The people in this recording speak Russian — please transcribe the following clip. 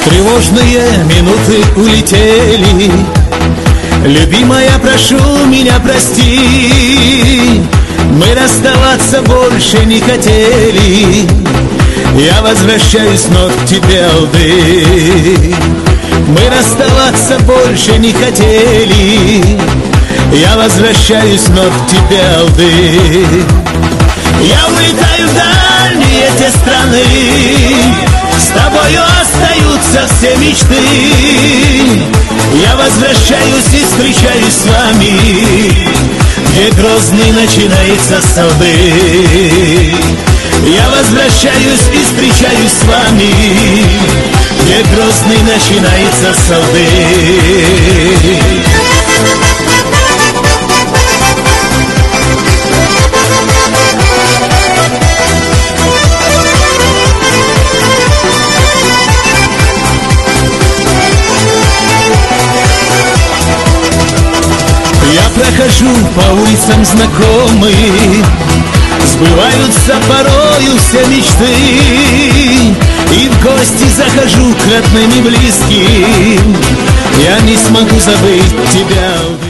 Тревожные минуты улетели. Любимая, прошу меня прости. Мы расставаться больше не хотели. Я возвращаюсь вновь к тебе, алды. Мы расставаться больше не хотели. Я возвращаюсь вновь к тебе, алды. Я улетаю в дальние те страны. С тобою остаются все мечты. Я возвращаюсь и встречаюсь с вами, где Грозный начинается с Алды. Я возвращаюсь и встречаюсь с вами, где Грозный начинается с Алды. Я прохожу по улицам знакомых, сбываются порою все мечты. И в гости захожу к родным и близким. Я не смогу забыть тебя.